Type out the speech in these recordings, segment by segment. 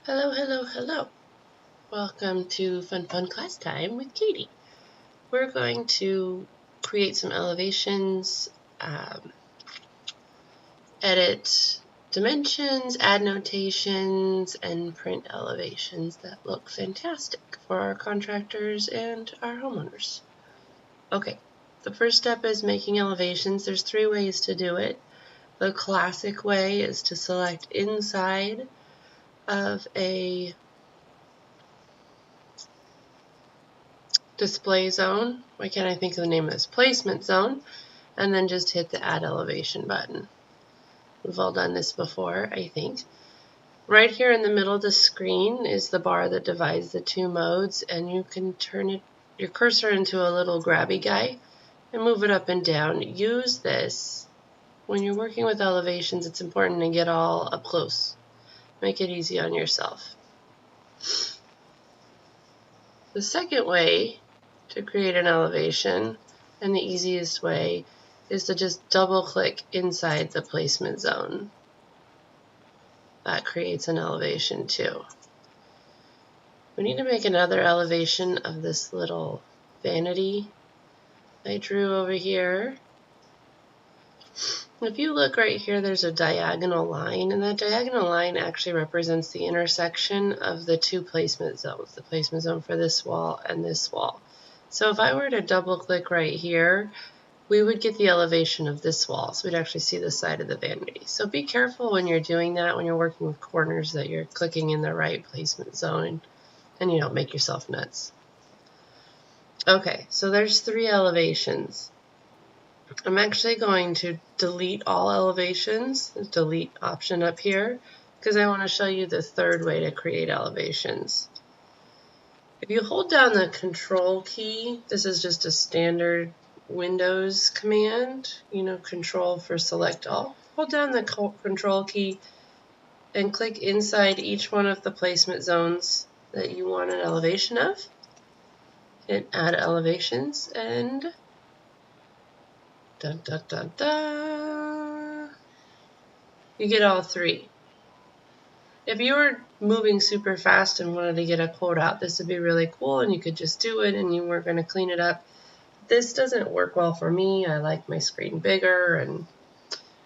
Hello, hello, hello. Welcome to Fun Class Time with Katie. We're going to create some elevations, edit dimensions, add notations, and print elevations that look fantastic for our contractors and our homeowners. Okay, the first step is making elevations. There's 3 ways to do it. The classic way is to select inside of a display zone. Why can't I think of the name of this? Placement zone, and then just hit the add elevation button. We've all done this before, I think. Right here in the middle of the screen is the bar that divides the 2 modes, and you can turn your cursor into a little grabby guy and move it up and down. Use this when you're working with elevations. It's important to get all up close. Make it easy on yourself. The second way to create an elevation, and the easiest way, is to just double click inside the placement zone. That creates an elevation too. We need to make another elevation of this little vanity I drew over here. If you look right here, there's a diagonal line, and that diagonal line actually represents the intersection of the 2 placement zones, the placement zone for this wall and this wall. So if I were to double click right here, we would get the elevation of this wall, so we'd actually see the side of the vanity. So be careful when you're doing that, when you're working with corners, that you're clicking in the right placement zone and you don't make yourself nuts. Okay, so there's 3 elevations. I'm actually going to delete all elevations, the delete option up here, because I want to show you the 3rd way to create elevations. If you hold down the Control key, this is just a standard Windows command, Control for select all. Hold down the Control key and click inside each one of the placement zones that you want an elevation of. Hit Add Elevations and dun, dun, dun, dun. You get all 3. If you were moving super fast and wanted to get a quote out, this would be really cool, and you could just do it and you weren't going to clean it up. This doesn't work well for me. I like my screen bigger and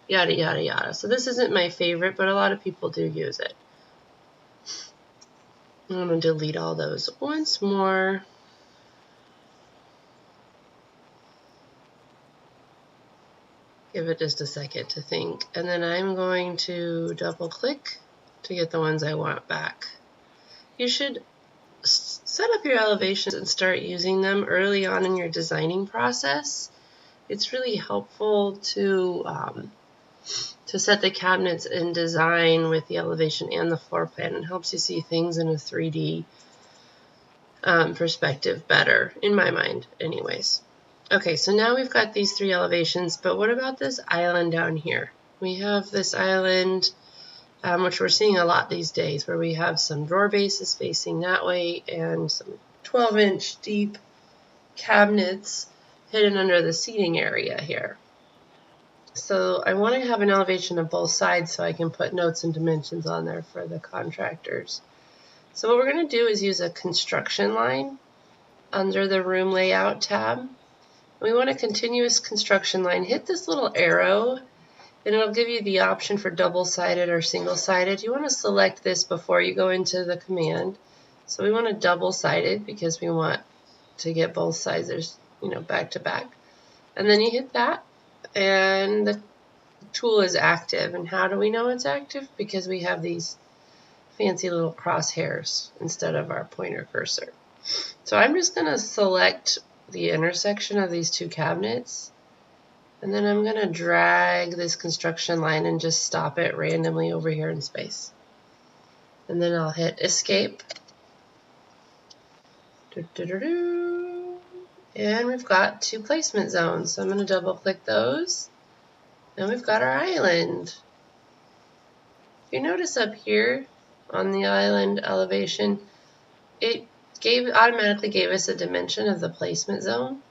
yada, yada, yada. So this isn't my favorite, but a lot of people do use it. I'm going to delete all those once more. Give it just a second to think. And then I'm going to double click to get the ones I want back. You should set up your elevations and start using them early on in your designing process. It's really helpful to set the cabinets in design with the elevation and the floor plan. It helps you see things in a 3D perspective better, in my mind anyways. Okay, so now we've got these 3 elevations, but what about this island down here? We have this island, which we're seeing a lot these days, where we have some drawer bases facing that way and some 12-inch deep cabinets hidden under the seating area here. So I want to have an elevation of both sides so I can put notes and dimensions on there for the contractors. So what we're going to do is use a construction line under the room layout tab. We want a continuous construction line. Hit this little arrow and it'll give you the option for double-sided or single-sided. You want to select this before you go into the command. So we want a double-sided because we want to get both sides, back to back. And then you hit that and the tool is active. And how do we know it's active? Because we have these fancy little crosshairs instead of our pointer cursor. So I'm just going to select the intersection of these 2 cabinets, and then I'm going to drag this construction line and just stop it randomly over here in space. And then I'll hit escape. And we've got 2 placement zones. So I'm going to double click those. And we've got our island. If you notice up here on the island elevation, it automatically gave us a dimension of the placement zone.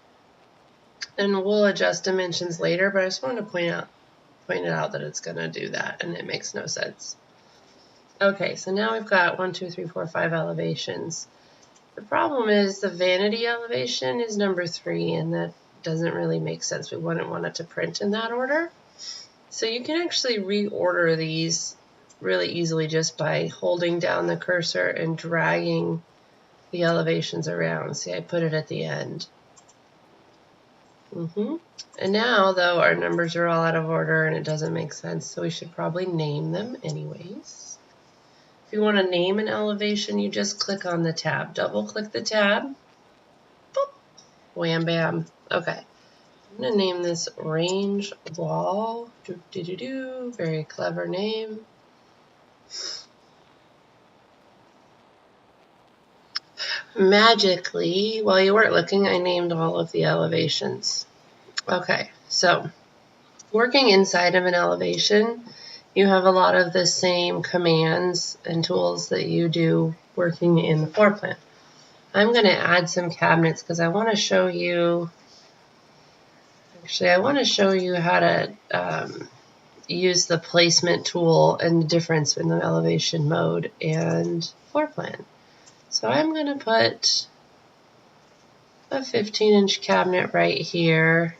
And we'll adjust dimensions later, but I just wanted to point it out that it's going to do that, and it makes no sense. Okay, so now we've got 1, 2, 3, 4, 5 elevations. The problem is the vanity elevation is number 3, and that doesn't really make sense. We wouldn't want it to print in that order. So you can actually reorder these really easily just by holding down the cursor and dragging the elevations around. See, I put it at the end. And now, though, our numbers are all out of order and it doesn't make sense, so we should probably name them anyways. If you want to name an elevation, you just click on the tab. Double-click the tab. Boop. Wham, bam. Okay. I'm going to name this range wall. Very clever name. Magically, while you weren't looking, I named all of the elevations. Okay, so working inside of an elevation, you have a lot of the same commands and tools that you do working in the floor plan. I'm going to add some cabinets because I want to show you, how to use the placement tool and the difference in the elevation mode and floor plan. So I'm going to put a 15-inch cabinet right here.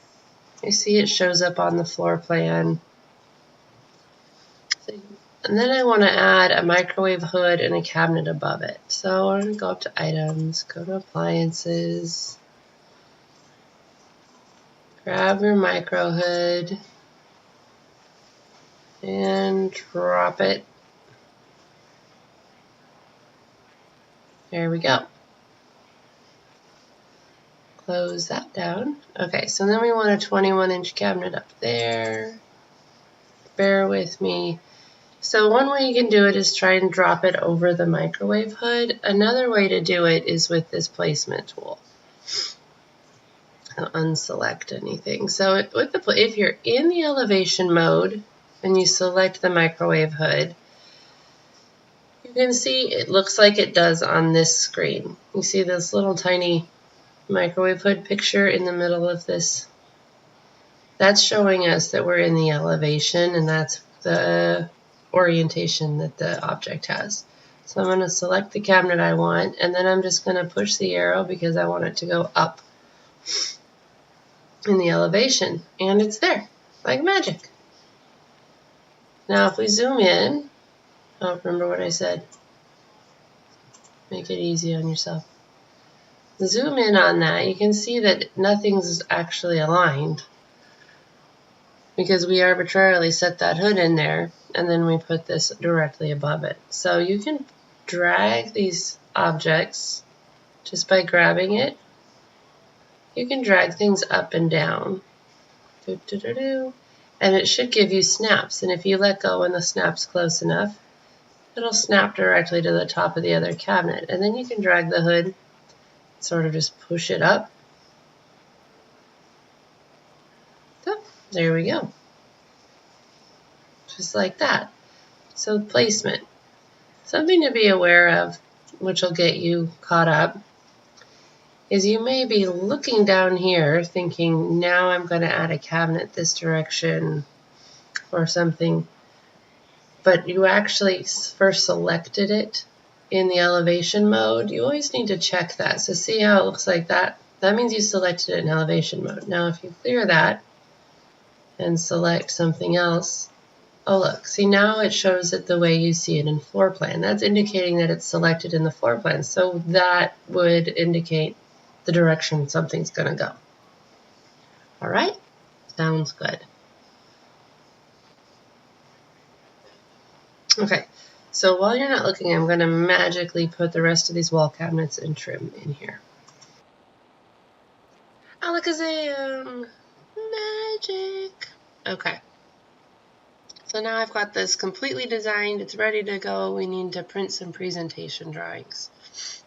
You see it shows up on the floor plan. And then I want to add a microwave hood and a cabinet above it. So I'm going to go up to Items, go to Appliances, grab your micro hood, and drop it. There we go. Close that down. Okay, so then we want a 21-inch cabinet up there. Bear with me. So one way you can do it is try and drop it over the microwave hood. Another way to do it is with this placement tool. I'll unselect anything. So if you're in the elevation mode and you select the microwave hood, you can see it looks like it does on this screen. You see this little tiny microwave hood picture in the middle of this? That's showing us that we're in the elevation, and that's the orientation that the object has. So I'm going to select the cabinet I want, and then I'm just going to push the arrow because I want it to go up in the elevation, and it's there, like magic. Now if we zoom in, oh, remember what I said. Make it easy on yourself. Zoom in on that, you can see that nothing's actually aligned because we arbitrarily set that hood in there and then we put this directly above it. So you can drag these objects just by grabbing it. You can drag things up and down. And it should give you snaps. And if you let go when the snap's close enough, it'll snap directly to the top of the other cabinet. And then you can drag the hood, sort of just push it up. So, there we go. Just like that. So placement. Something to be aware of, which will get you caught up, is you may be looking down here thinking, now I'm going to add a cabinet this direction or something, but you actually first selected it in the elevation mode. You always need to check that. So see how it looks like that? That means you selected it in elevation mode. Now if you clear that and select something else, oh look, see now it shows it the way you see it in floor plan. That's indicating that it's selected in the floor plan. So that would indicate the direction something's going to go. All right? Sounds good. Okay, so while you're not looking, I'm going to magically put the rest of these wall cabinets and trim in here. Alakazam! Magic! Okay. So now I've got this completely designed. It's ready to go. We need to print some presentation drawings.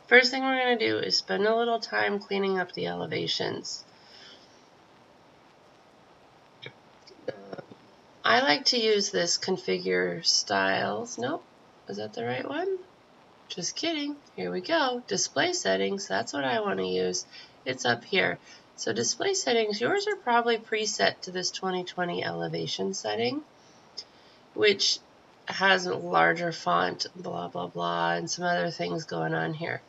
First thing we're going to do is spend a little time cleaning up the elevations. I like to use this configure styles. Nope, is that the right one? Just kidding. Here we go. Display settings, that's what I want to use. It's up here. So display settings, yours are probably preset to this 2020 elevation setting, which has a larger font, blah, blah, blah, and some other things going on here.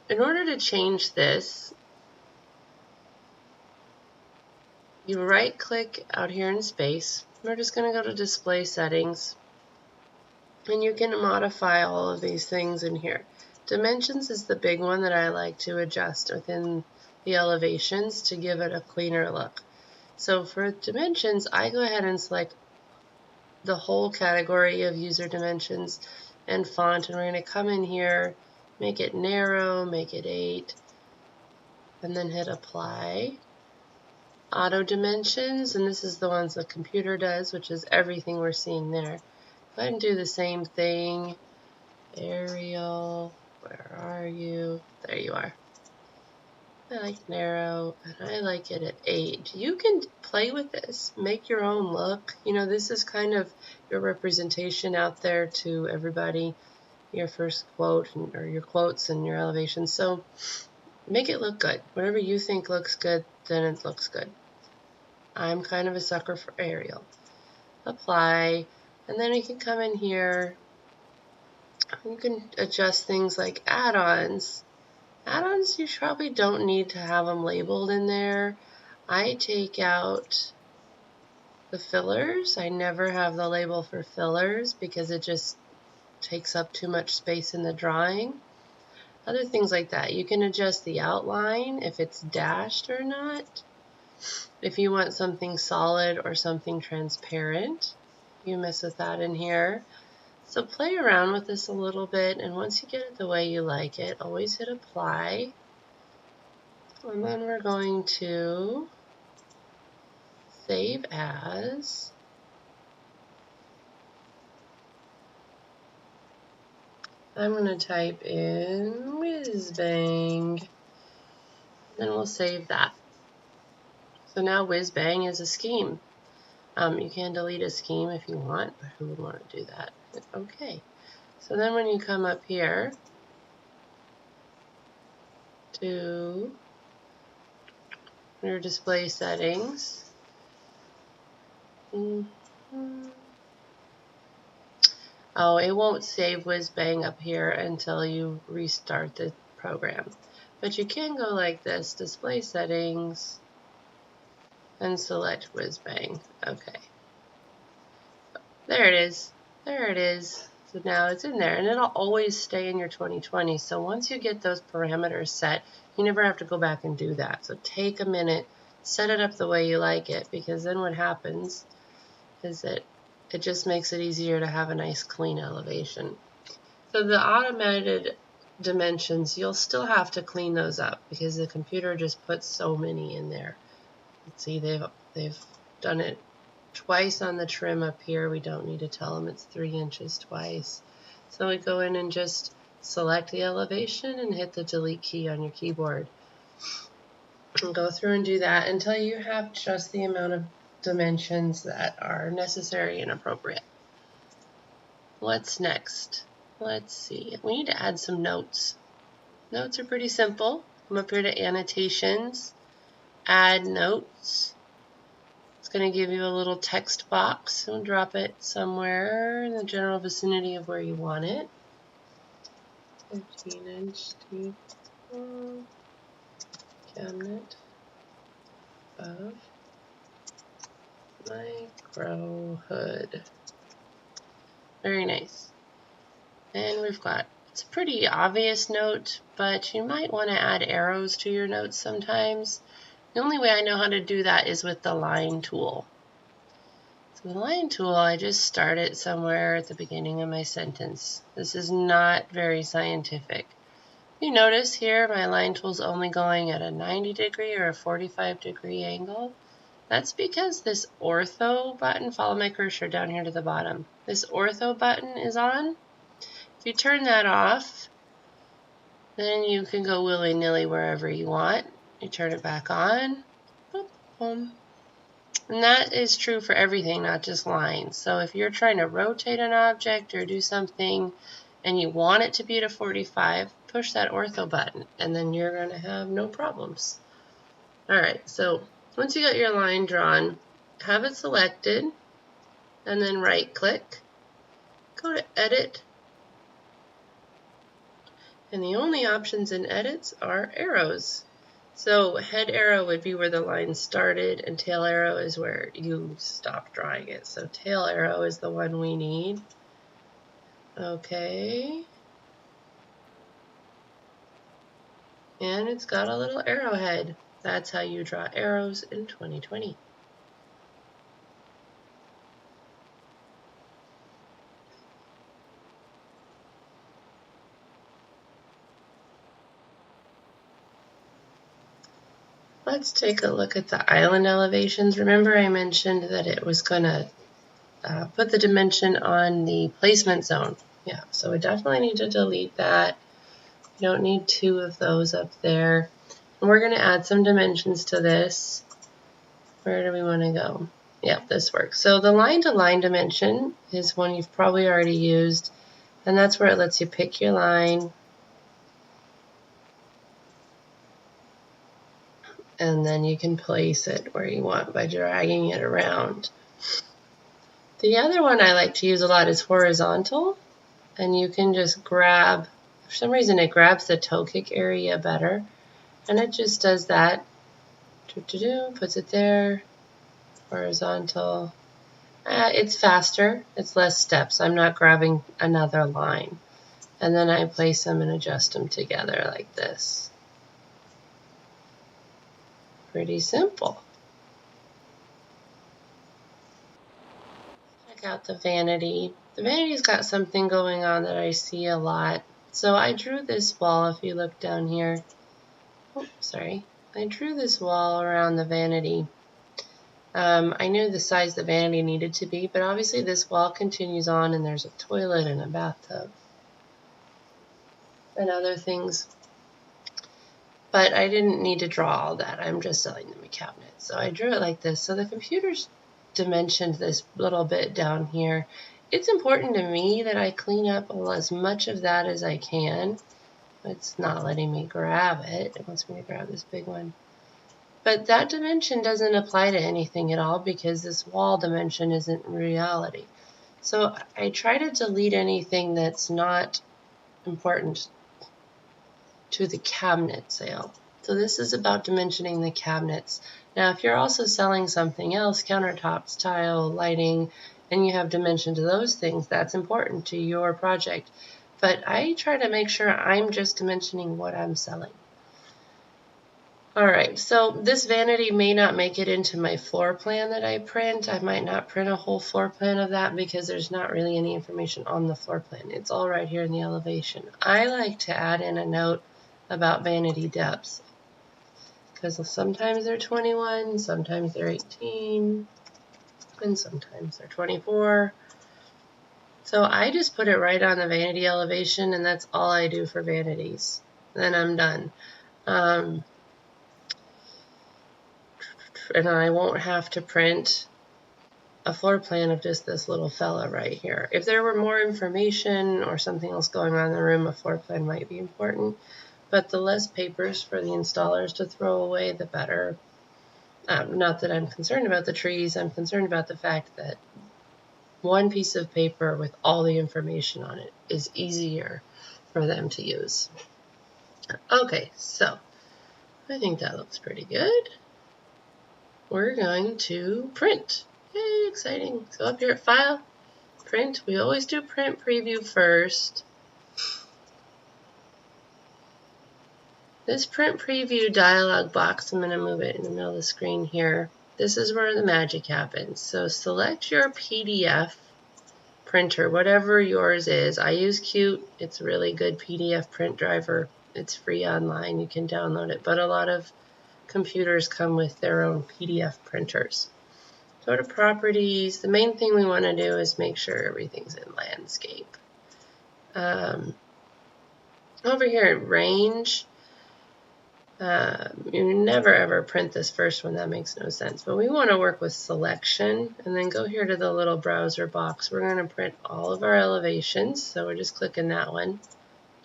In order to change this, you right-click out here in space. We're just going to go to Display Settings, and you can modify all of these things in here. Dimensions is the big one that I like to adjust within the elevations to give it a cleaner look. So for dimensions, I go ahead and select the whole category of user dimensions and font, and we're going to come in here, make it narrow, make it 8, and then hit Apply. Auto dimensions, and this is the ones the computer does, which is everything we're seeing there. Go ahead and do the same thing. Arial, where are you? There you are. I like narrow, and I like it at 8. You can play with this, make your own look. You know, this is kind of your representation out there to everybody, your first quote, or your quotes and your elevations. So make it look good. Whatever you think looks good, then it looks good. I'm kind of a sucker for Arial. Apply, and then you can come in here. You can adjust things like add-ons. Add-ons, you probably don't need to have them labeled in there. I take out the fillers. I never have the label for fillers because it just takes up too much space in the drawing. Other things like that. You can adjust the outline, if it's dashed or not. If you want something solid or something transparent, you mess with that in here. So play around with this a little bit, and once you get it the way you like it, always hit Apply. And then we're going to Save As. I'm going to type in Whiz-Bang, then we'll save that. So now Whiz-Bang is a scheme. You can delete a scheme if you want, but who would want to do that? Okay. So then when you come up here to your display settings, oh, it won't save Whiz-Bang up here until you restart the program. But you can go like this, display settings, and select Whiz-Bang. Okay. There it is. There it is. So now it's in there, and it'll always stay in your 2020. So once you get those parameters set, you never have to go back and do that. So take a minute, set it up the way you like it, because then what happens is that it just makes it easier to have a nice clean elevation. So the automated dimensions, you'll still have to clean those up because the computer just puts so many in there. Let's see, they've done it twice on the trim up here. We don't need to tell them it's 3 inches twice. So we go in and just select the elevation and hit the delete key on your keyboard. And go through and do that until you have just the amount of dimensions that are necessary and appropriate. What's next? Let's see. We need to add some notes. Notes are pretty simple. Come up here to Annotations, Add Notes. It's going to give you a little text box. We'll drop it somewhere in the general vicinity of where you want it. 15-inch deep cabinet of micro hood. Very nice. And we've got, it's a pretty obvious note, but you might want to add arrows to your notes sometimes. The only way I know how to do that is with the line tool. So the line tool, I just start it somewhere at the beginning of my sentence. This is not very scientific. You notice here my line tool is only going at a 90-degree or a 45-degree angle. That's because this ortho button, follow my cursor down here to the bottom. This ortho button is on. If you turn that off, then you can go willy-nilly wherever you want. You turn it back on, boop, boom. And that is true for everything, not just lines. So if you're trying to rotate an object or do something and you want it to be at a 45, push that ortho button, and then you're going to have no problems. All right, so once you got your line drawn, have it selected, and then right click, go to edit, and the only options in edits are arrows. So head arrow would be where the line started, and tail arrow is where you stop drawing it. So tail arrow is the one we need. Okay. And it's got a little arrowhead. That's how you draw arrows in 2020. Let's take a look at the island elevations. Remember I mentioned that it was going to put the dimension on the placement zone. Yeah, so we definitely need to delete that. You don't need two of those up there. And we're going to add some dimensions to this. Where do we want to go? Yep, this works. So the line-to-line dimension is one you've probably already used, and that's where it lets you pick your line. And then you can place it where you want by dragging it around. The other one I like to use a lot is horizontal, and you can just grab, for some reason it grabs the toe kick area better, and it just does that, puts it there, horizontal. It's faster, it's less steps, I'm not grabbing another line. And then I place them and adjust them together like this. Pretty simple. Check out the vanity. The vanity's got something going on that I see a lot. So I drew this wall, if you look down here. Oh, sorry. I drew this wall around the vanity. I knew the size the vanity needed to be, but obviously this wall continues on and there's a toilet and a bathtub and other things. But I didn't need to draw all that. I'm just selling them a cabinet. So I drew it like this. So the computer's dimensioned this little bit down here. It's important to me that I clean up as much of that as I can. It's not letting me grab it. It wants me to grab this big one. But that dimension doesn't apply to anything at all because this wall dimension isn't reality. So I try to delete anything that's not important to the cabinet sale. So this is about dimensioning the cabinets. Now if you're also selling something else, countertops, tile, lighting, and you have dimension to those things, that's important to your project. But I try to make sure I'm just dimensioning what I'm selling. Alright, so this vanity may not make it into my floor plan that I print. I might not print a whole floor plan of that because there's not really any information on the floor plan. It's all right here in the elevation. I like to add in a note about vanity depths because sometimes they're 21, sometimes they're 18, and sometimes they're 24. So I just put it right on the vanity elevation, and that's all I do for vanities. Then I'm done. And I won't have to print a floor plan of just this little fella right here. If there were more information or something else going on in the room, a floor plan might be important. But the less papers for the installers to throw away, the better. Not that I'm concerned about the trees, I'm concerned about the fact that one piece of paper with all the information on it is easier for them to use. Okay, so I think that looks pretty good. We're going to print. Yay, exciting. So up here at File, Print. We always do Print Preview first. This Print Preview dialog box, I'm going to move it in the middle of the screen here. This is where the magic happens. So select your PDF printer, whatever yours is. I use Qt. It's a really good PDF print driver. It's free online. You can download it. But a lot of computers come with their own PDF printers. Go to Properties. The main thing we want to do is make sure everything's in landscape. Over here at Range, you never ever print this first one, that makes no sense. But we want to work with Selection and then go here to the little browser box. We're going to print all of our elevations, so we're just clicking that one.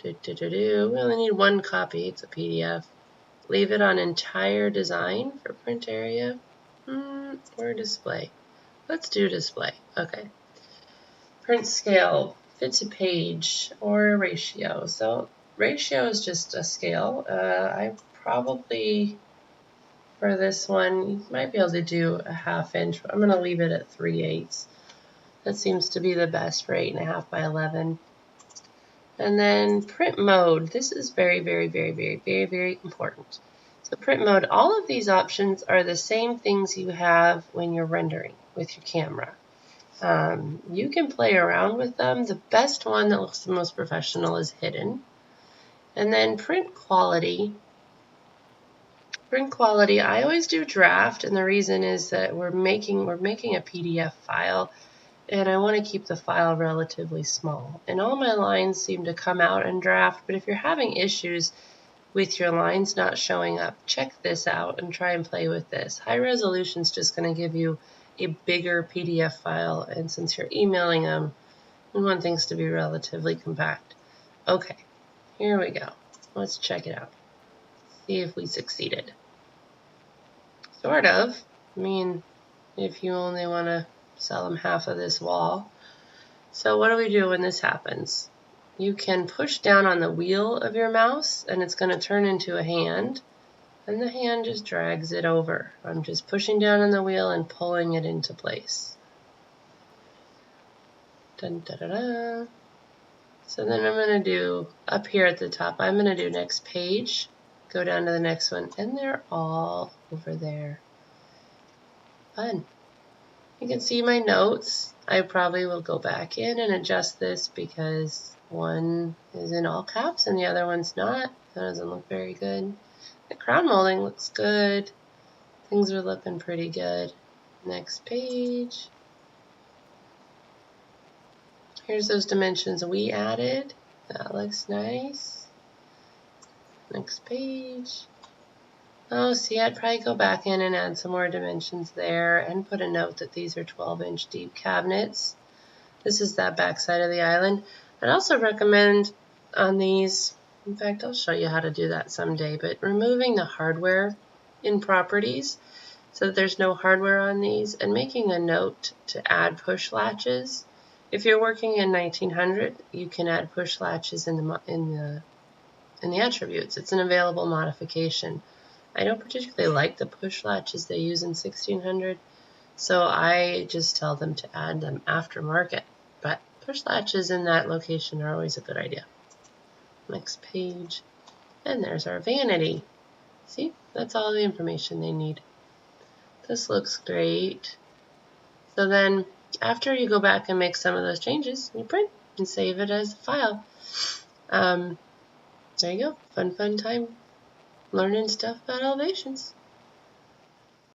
We only need one copy, it's a PDF. Leave it on Entire Design for print area or display. Let's do display. Okay. Print scale, fit to page, or ratio. So ratio is just a scale. I probably, for this one, you might be able to do a 1/2 inch. I'm going to leave it at 3/8. That seems to be the best for 8.5 by 11. And then print mode. This is very, very, very, very, very, very important. So print mode, all of these options are the same things you have when you're rendering with your camera. You can play around with them. The best one that looks the most professional is hidden. And then print quality. Print quality, I always do draft, and the reason is that we're making a PDF file, and I want to keep the file relatively small. And all my lines seem to come out in draft, but if you're having issues with your lines not showing up, check this out and try and play with this. High resolution is just going to give you a bigger PDF file, and since you're emailing them, we want things to be relatively compact. Okay, here we go. Let's check it out. See if we succeeded. Sort of. I mean, if you only want to sell them half of this wall. So what do we do when this happens? You can push down on the wheel of your mouse, and it's going to turn into a hand. And the hand just drags it over. I'm just pushing down on the wheel and pulling it into place. Dun, da, da, da. So then I'm going to do, up here at the top, I'm going to do next page, go down to the next one, and they're all over there. Fun. You can see my notes. I probably will go back in and adjust this because one is in all caps and the other one's not. That doesn't look very good. The crown molding looks good. Things are looking pretty good. Next page. Here's those dimensions we added. That looks nice. Next page. Oh, see, I'd probably go back in and add some more dimensions there and put a note that these are 12-inch deep cabinets. This is that back side of the island. I'd also recommend on these, in fact, I'll show you how to do that someday, but removing the hardware in properties so that there's no hardware on these, and making a note to add push latches. If you're working in 1900, you can add push latches in the attributes. It's an available modification. I don't particularly like the push latches they use in 1600, so I just tell them to add them aftermarket. But push latches in that location are always a good idea. Next page. And there's our vanity. See, that's all the information they need. This looks great. So then, after you go back and make some of those changes, you print and save it as a file. There you go. Fun time learning stuff about elevations.